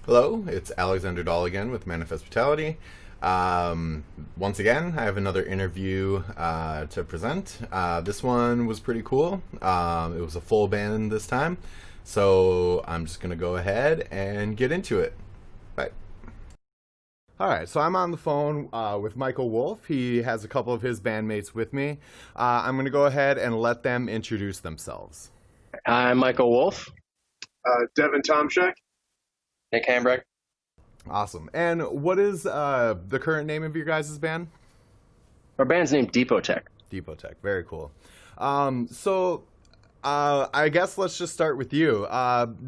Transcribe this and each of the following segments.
Hello, it's Alexander Dahl again with Manifest Brutality. Once again, I have another interview to present. This one was pretty cool. It was a full band this time, so I'm just going to go ahead and get into it. Bye. All right, so I'm on the phone with Michael Wolf. He has a couple of his bandmates with me. I'm going to go ahead and let them introduce themselves. I'm Michael Wolf. Devin Tomchek. Nick Hambrecht. Awesome. And what is the current name of your guys' band? Our band's named Depotek. Depotek. Very cool. I guess let's just start with you.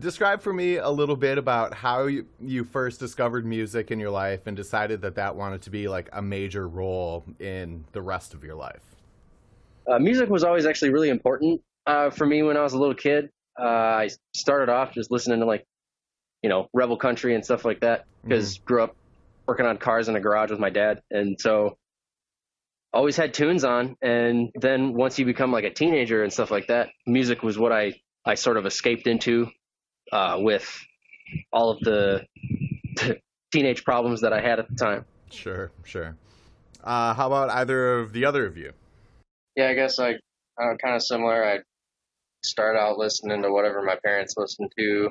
Describe for me a little bit about how you first discovered music in your life and decided that wanted to be like a major role in the rest of your life. Music was always actually really important for me when I was a little kid. I started off just listening to rebel country and stuff like that because grew up working on cars in a garage with my dad. And so always had tunes on. And then once you become like a teenager and stuff like that, music was what I sort of escaped into with all of the teenage problems that I had at the time. Sure. How about either of the other of you? Yeah, I guess kind of similar. I started out listening to whatever my parents listened to.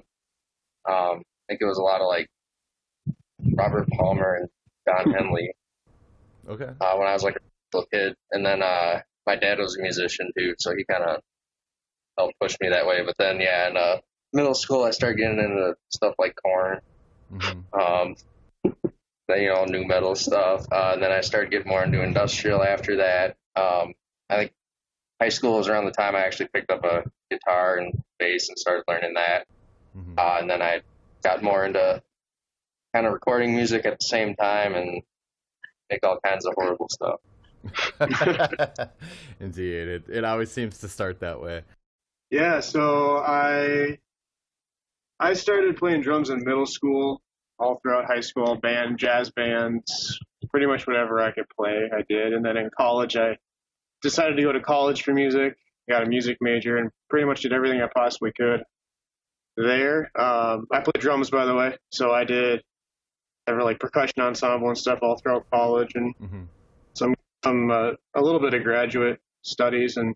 I think it was a lot of like Robert Palmer and Don Henley. Okay. When I was like a little kid, and then my dad was a musician too, so he kind of helped push me that way. But then, yeah, in middle school, I started getting into stuff like Korn, then new metal stuff. And then I started getting more into industrial after that. I think high school was around the time I actually picked up a guitar and bass and started learning that. And then I got more into kind of recording music at the same time and make all kinds of horrible stuff. Indeed. It always seems to start that way. Yeah, so I started playing drums in middle school, all throughout high school, jazz bands, pretty much whatever I could play, I did. And then in college, I decided to go to college for music, got a music major, and pretty much did everything I possibly could there. I played drums, by the way, so I did like percussion ensemble and stuff all throughout college, and some a little bit of graduate studies, and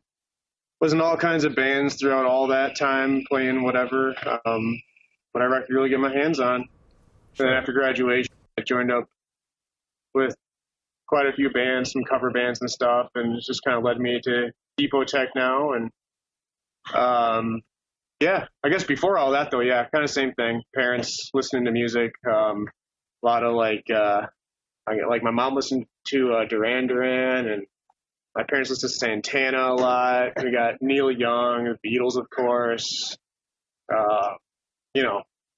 was in all kinds of bands throughout all that time, playing whatever I could really get my hands on. Sure. And then after graduation, I joined up with quite a few bands, some cover bands and stuff, and it just kind of led me to Depotek now, and yeah, I guess before all that, though, yeah, kind of same thing. Parents listening to music, a lot of like my mom listened to Duran Duran, and my parents listened to Santana a lot. We got Neil Young, the Beatles, of course.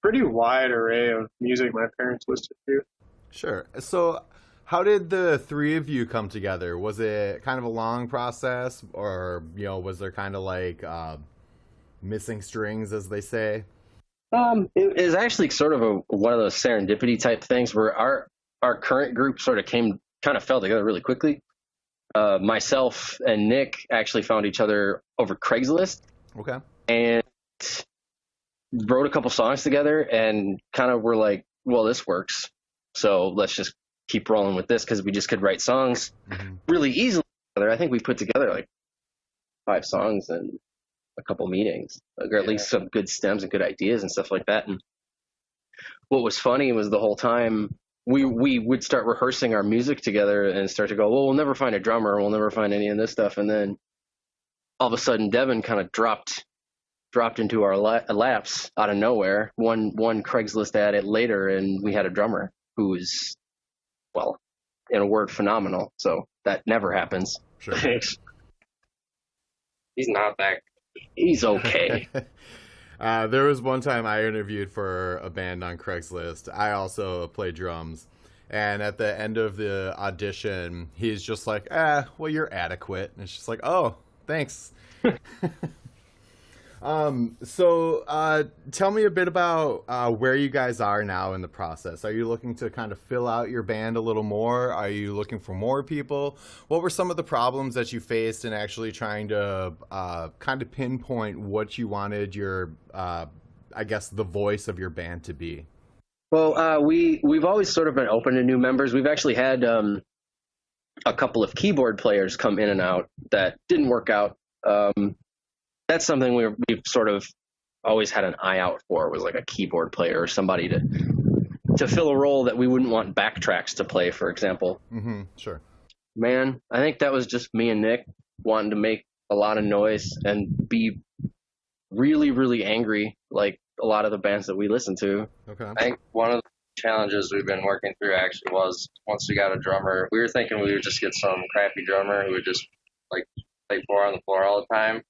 Pretty wide array of music my parents listened to. Sure. So how did the three of you come together? Was it kind of a long process, or, was there kind of like missing strings, as they say? It is actually sort of one of those serendipity type things where our current group sort of fell together really quickly. Myself and Nick actually found each other over Craigslist. Okay. And wrote a couple songs together and kind of were like, well, this works, so let's just keep rolling with this, because we just could write songs really easily together. I think we put together like 5 songs in a couple meetings, or at least some good stems and good ideas and stuff like that. And what was funny was the whole time we would start rehearsing our music together and start to go, well, we'll never find a drummer, we'll never find any of this stuff. And then all of a sudden Devin kind of dropped into our laps out of nowhere. One Craigslist ad later, and we had a drummer who was, well, in a word, phenomenal. So that never happens. Sure. He's not that. He's okay. There was one time I interviewed for a band on Craigslist. I also play drums. And at the end of the audition, he's just like, well, you're adequate. And it's just like, oh, thanks. So tell me a bit about where you guys are now in the process. Are you looking to kind of fill out your band a little more? Are you looking for more people? What were some of the problems that you faced in actually trying to kind of pinpoint what you wanted your, I guess, the voice of your band to be? Well, we've always sort of been open to new members. We've actually had a couple of keyboard players come in and out that didn't work out. That's something we've sort of always had an eye out for, was like a keyboard player or somebody to fill a role that we wouldn't want backtracks to play, for example. Mm-hmm. Sure. Man, I think that was just me and Nick wanting to make a lot of noise and be really, really angry, like a lot of the bands that we listen to. Okay. I think one of the challenges we've been working through actually was, once we got a drummer, we were thinking we would just get some crappy drummer who would just like play four on the floor all the time.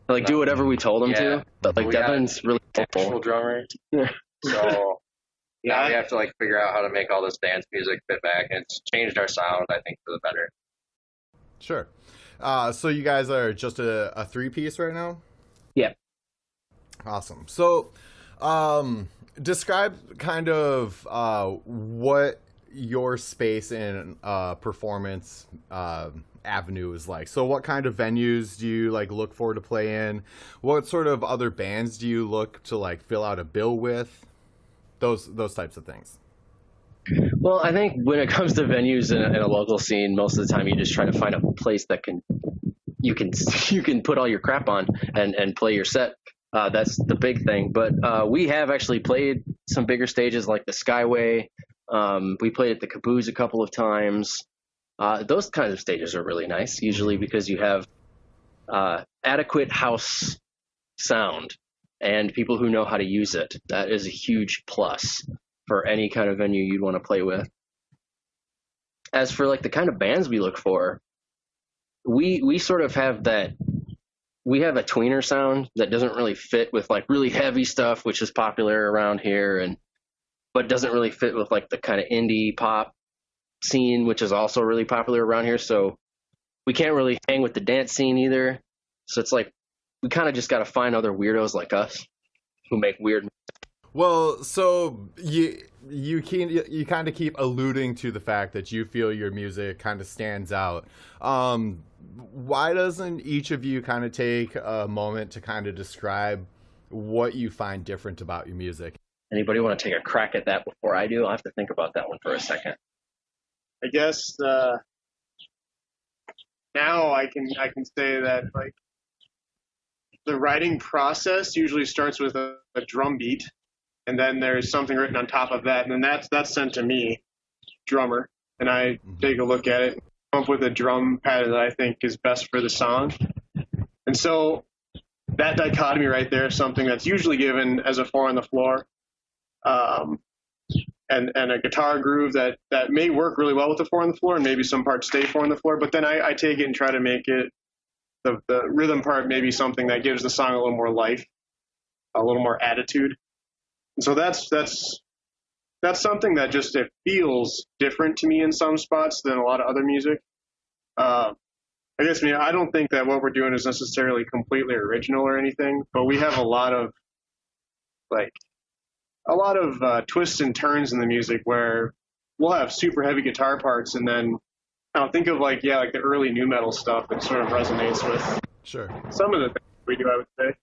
Like, do whatever we told him Yeah. to. But like, We got Devin's really Actual helpful. drummer. So now we have to like figure out how to make all this dance music fit back, and it's changed our sound, I think, for the better. Sure. So you guys are just a three-piece right now? Yeah. Awesome. So, describe kind of what your space and performance avenue is like. So what kind of venues do you like look for to play in? What sort of other bands do you look to like fill out a bill with? Those types of things. Well, I think when it comes to venues in a local scene, most of the time you just try to find a place that you can put all your crap on and play your set. That's the big thing. But we have actually played some bigger stages like the Skyway. We played at the Caboose a couple of times. Those kinds of stages are really nice, usually because you have adequate house sound and people who know how to use it. That is a huge plus for any kind of venue you'd want to play with. As for like the kind of bands we look for, we sort of have that. We have a tweener sound that doesn't really fit with like really heavy stuff, which is popular around here, but doesn't really fit with like the kind of indie pop scene, which is also really popular around here. So we can't really hang with the dance scene either. So it's like we kind of just got to find other weirdos like us who make weird. Well, so you kind of keep alluding to the fact that you feel your music kind of stands out. Why doesn't each of you kind of take a moment to kind of describe what you find different about your music? Anybody want to take a crack at that before I do? I'll have to think about that one for a second. I guess now I can say that like the writing process usually starts with a drum beat, and then there's something written on top of that, and then that's sent to me, drummer, and I take a look at it, come up with a drum pattern that I think is best for the song. And so that dichotomy right there is something that's usually given as a four on the floor, and a guitar groove that may work really well with the four on the floor, and maybe some parts stay four on the floor, but then I take it and try to make it the rhythm part maybe something that gives the song a little more life, a little more attitude. And so that's something that just, it feels different to me in some spots than a lot of other music. I guess I don't think that what we're doing is necessarily completely original or anything, but we have a lot of twists and turns in the music where we'll have super heavy guitar parts, and then I don't think of like the early nu metal stuff that sort of resonates with Sure. some of the things we do, I would say.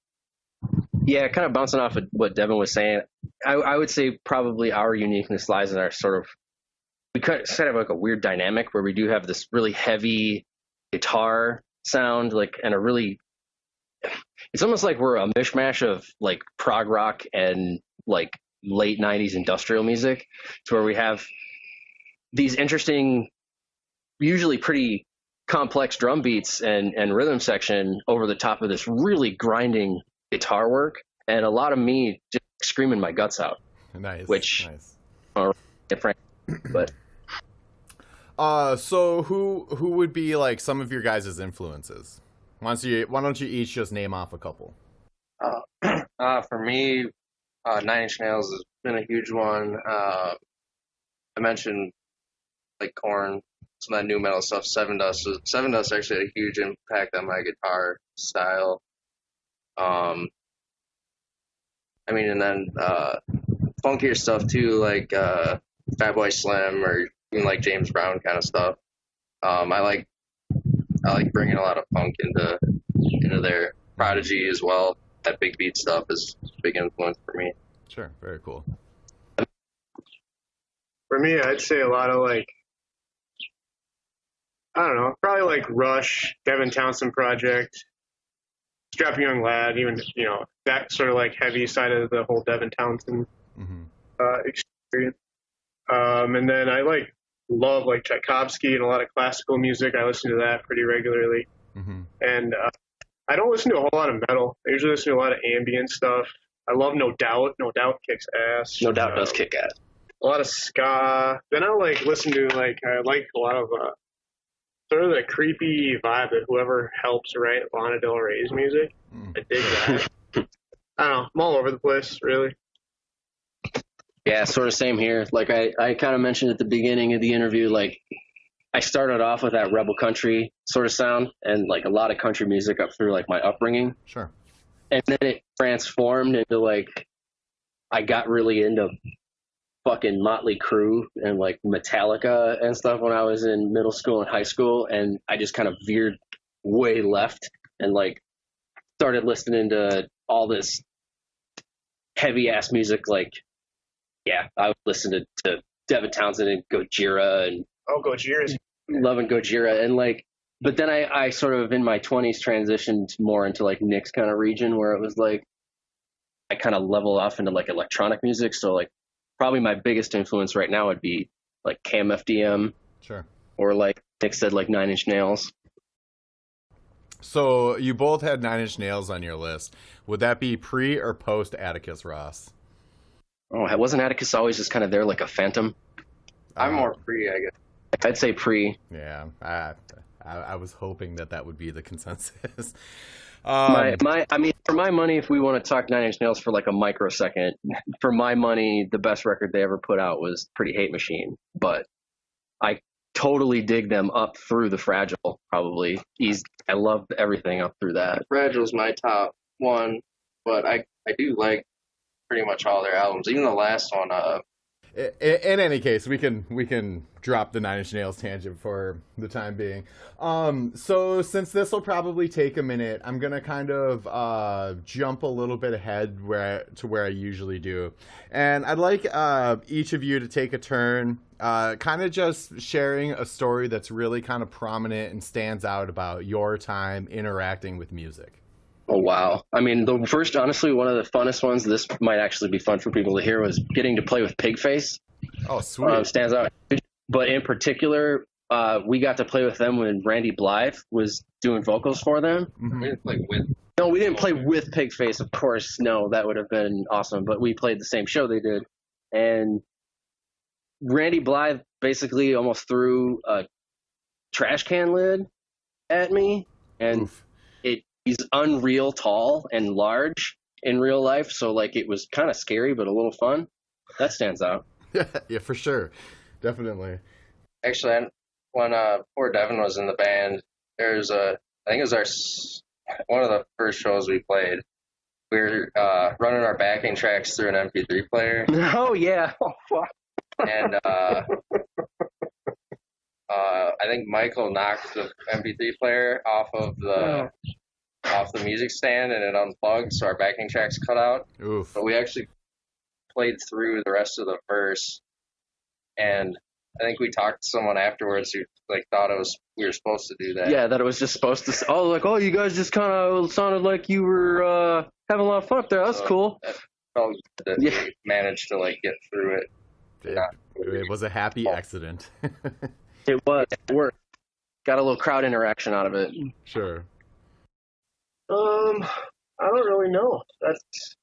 Yeah, kind of bouncing off of what Devin was saying, I would say probably our uniqueness lies in our we kind of like a weird dynamic where we do have this really heavy guitar sound, and it's almost like we're a mishmash of like prog rock and like late 90s industrial music, to where we have these interesting, usually pretty complex drum beats and rhythm section over the top of this really grinding guitar work, and a lot of me just screaming my guts out. Nice. Which nice. Are different, but so who would be like some of your guys' influences? Why don't you each just name off a couple? For me, Nine Inch Nails has been a huge one. I mentioned like Korn, some of that new metal stuff. Seven Dust actually had a huge impact on my guitar style. And then funkier stuff too, like Fatboy Slim, or even like James Brown kind of stuff. I like bringing a lot of funk into their Prodigy as well. That big beat stuff is a big influence for me. Sure, very cool. For me, I'd say a lot of like, I don't know, probably like Rush, Devin Townsend Project, Strapping Young Lad, even, that sort of like heavy side of the whole Devin Townsend experience. And then I love like Tchaikovsky and a lot of classical music. I listen to that pretty regularly. And I don't listen to a whole lot of metal. I usually listen to a lot of ambient stuff. I love No Doubt. No Doubt kicks ass. No Doubt does kick ass. A lot of ska. Then I listen to I like a lot of sort of the creepy vibe that whoever helps write Lana Del Rey's music. I dig that. I don't know. I'm all over the place, really. Yeah, sort of same here. Like I kind of mentioned at the beginning of the interview, like I started off with that rebel country sort of sound and like a lot of country music up through like my upbringing. Sure. And then it transformed into like I got really into fucking Motley Crue and like Metallica and stuff when I was in middle school and high school, and I just kind of veered way left and like started listening to all this heavy ass music. Like, yeah, I would listen to Devin Townsend and Gojira and Gojira's loving Gojira and like, but then I sort of in my 20s transitioned more into like Nick's kind of region where it was like I kind of leveled off into like electronic music. So like probably my biggest influence right now would be like Cam FDM. Sure. Or like Nick said, like Nine Inch Nails. So you both had Nine Inch Nails on your list. Would that be pre or post Atticus Ross? Oh, wasn't Atticus always just kind of there like a phantom? I'm more pre, I guess. I'd say pre. Yeah, I was hoping that would be the consensus. I mean, for my money, if we want to talk Nine Inch Nails for like a microsecond, for my money, the best record they ever put out was Pretty Hate Machine. But I totally dig them up through the Fragile. Probably, I love everything up through that. Fragile's my top one, but I do like pretty much all their albums, even the last one. In any case, we can drop the Nine Inch Nails tangent for the time being. So since this will probably take a minute, I'm gonna kind of jump a little bit ahead to where I usually do, and I'd like each of you to take a turn, kind of just sharing a story that's really kind of prominent and stands out about your time interacting with music. Oh, wow. I mean, honestly, one of the funnest ones, this might actually be fun for people to hear, was getting to play with Pigface. Oh, sweet. Stands out. But in particular, we got to play with them when Randy Blythe was doing vocals for them. Mm-hmm. We didn't play with. No, we didn't play with Pigface, of course. No, that would have been awesome. But we played the same show they did. And Randy Blythe basically almost threw a trash can lid at me. And Oof. He's unreal tall and large in real life, so like it was kind of scary but a little fun. That stands out. Yeah, for sure, definitely. Actually, when poor Devin was in the band, I think it was one of the first shows we played. We were running our backing tracks through an MP3 player. Oh yeah. Oh fuck. And I think Michael knocked the MP3 player off the music stand and it unplugged, so our backing tracks cut out. Oof. But we actually played through the rest of the verse, and I think we talked to someone afterwards who thought we were supposed to do that. Yeah, that it was just supposed to. You guys just kind of sounded like you were having a lot of fun up there. That's cool. It felt good that we managed to get through it. It was a happy accident. It was. It worked. Got a little crowd interaction out of it. Sure. I don't really know. That's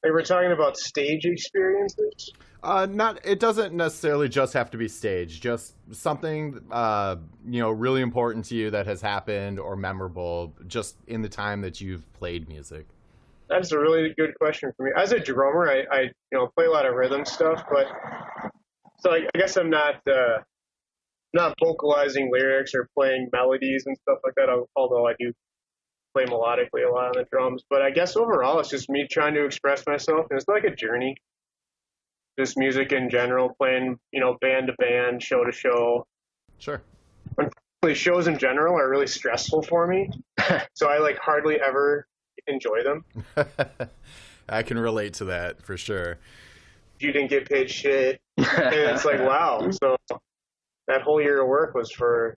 we're talking about stage experiences. It doesn't necessarily just have to be stage. Just something really important to you that has happened or memorable just in the time that you've played music. That's a really good question for me. As a drummer, I play a lot of rhythm stuff, but so I guess I'm not vocalizing lyrics or playing melodies and stuff like that. Although I do play melodically a lot on the drums, but I guess overall it's just me trying to express myself, and it's like a journey. Just music in general, playing band to band, show to show. Sure. Unfortunately, shows in general are really stressful for me, so I hardly ever enjoy them. I can relate to that for sure. you didn't get paid shit. And it's like, wow. So that whole year of work was for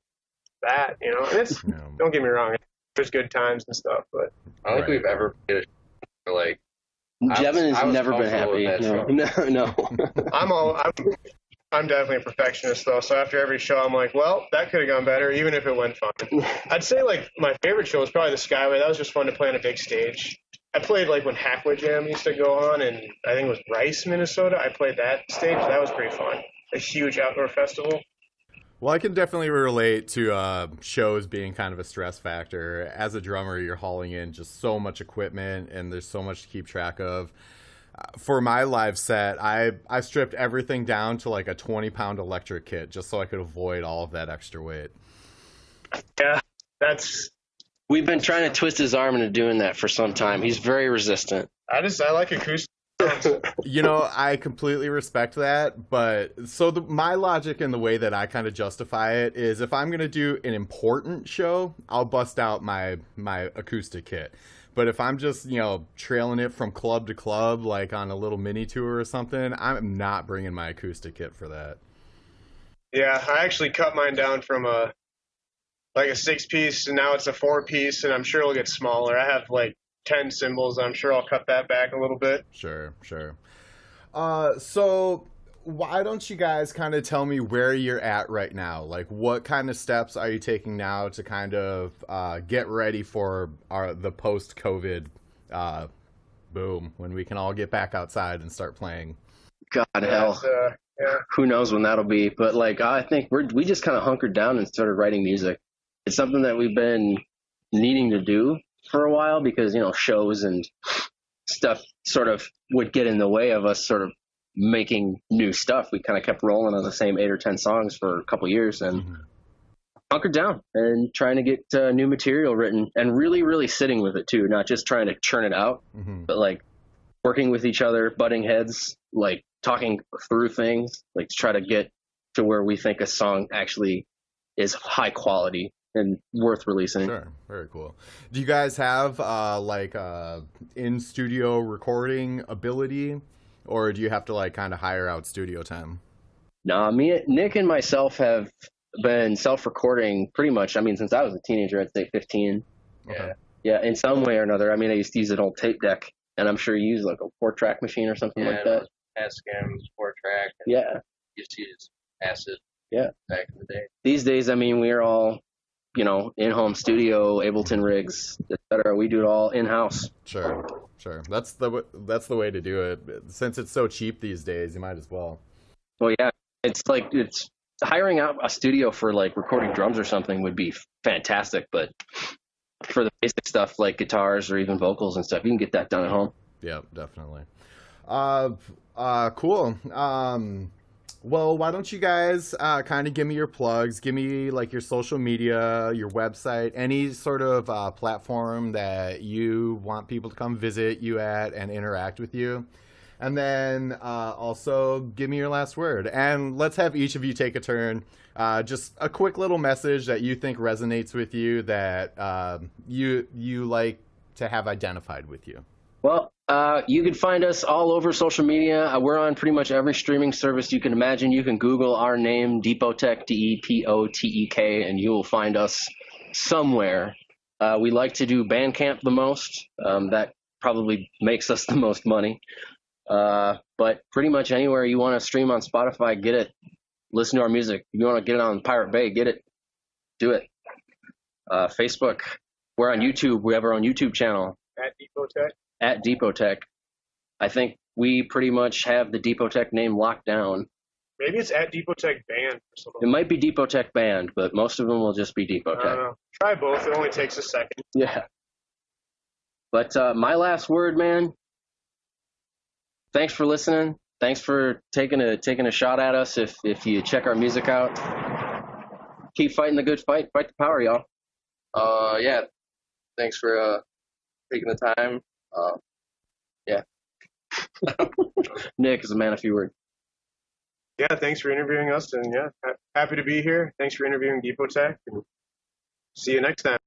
that, you know. And it's, don't get me wrong, there's good times and stuff, but I don't think we've ever played a show for, like, Jevin has never been comfortable happy. with that No. I'm definitely a perfectionist though. So after every show, I'm like, well, that could have gone better, even if it went fine. I'd say like my favorite show was probably the Skyway. That was just fun to play on a big stage. I played like when Hackwood Jam used to go on, and I think it was Rice, Minnesota. I played that stage. That was pretty fun. A huge outdoor festival. Well, I can definitely relate to shows being kind of a stress factor. As a drummer, you're hauling in just so much equipment, and there's so much to keep track of. For my live set, I stripped everything down to like a 20-pound electric kit just so I could avoid all of that extra weight. Yeah, We've been trying to twist his arm into doing that for some time. He's very resistant. I like acoustic. You know, I completely respect that, but so my logic and the way that I kind of justify it is if I'm going to do an important show, I'll bust out my acoustic kit. But if I'm just, you know, trailing it from club to club, like on a little mini tour or something, I'm not bringing my acoustic kit for that. Yeah, I actually cut mine down from a 6-piece, and now it's a 4-piece, and I'm sure it'll get smaller. I have like 10 cymbals. I'm sure I'll cut that back a little bit. Sure. So why don't you guys kind of tell me where you're at right now? Like, what kind of steps are you taking now to kind of get ready for the post-COVID boom, when we can all get back outside and start playing? God, hell. Yeah. Who knows when that'll be. But, like, I think we just kind of hunkered down and started writing music. It's something that we've been needing to do for a while because, you know, shows and stuff sort of would get in the way of us sort of making new stuff. We kind of kept rolling on the same 8 or 10 songs for a couple years and hunkered down and trying to get new material written and really, really sitting with it too, not just trying to churn it out, but like working with each other, butting heads, like talking through things, like to try to get to where we think a song actually is high quality and worth releasing. Sure, very cool. Do you guys have in studio recording ability, or do you have to like kind of hire out studio time? No, Nick and myself have been self-recording pretty much. I mean, since I was a teenager, I'd say 15. Okay. Yeah, in some way or another. I mean, I used to use an old tape deck, and I'm sure you use like a 4-track machine or something like that. Tascam, 4-track. Yeah. Used to use Acid. Yeah. Back in the day. These days, I mean, we're all, you know, in-home studio, Ableton rigs, etc. We do it all in-house. Sure. That's the way to do it. Since it's so cheap these days, you might as well. Well, yeah, it's hiring out a studio for like recording drums or something would be fantastic, but for the basic stuff like guitars or even vocals and stuff, you can get that done at home. Yeah, definitely. Cool. Well, why don't you guys kind of give me your plugs, give me like your social media, your website, any sort of platform that you want people to come visit you at and interact with you. And then also give me your last word. And let's have each of you take a turn. Just a quick little message that you think resonates with you that you like to have identified with you. Well, you can find us all over social media. We're on pretty much every streaming service you can imagine. You can Google our name, Depotek, Depotek, and you will find us somewhere. We like to do Bandcamp the most. That probably makes us the most money. But pretty much anywhere you want to stream on Spotify, get it. Listen to our music. If you want to get it on Pirate Bay, get it. Do it. Facebook. We're on YouTube. We have our own YouTube channel. At Depotek. I think we pretty much have the Depotek name locked down. Maybe it's at Depotek Band or something. It might be Depotek Band, but most of them will just be Depotek. I don't know. Try both. It only takes a second. Yeah. But my last word, man. Thanks for listening. Thanks for taking a shot at us. If you check our music out, keep fighting the good fight. Fight the power, y'all. Yeah. Thanks for taking the time. Yeah. Nick is a man of few words. Yeah, thanks for interviewing us, and yeah, happy to be here. Thanks for interviewing Depotek, and see you next time.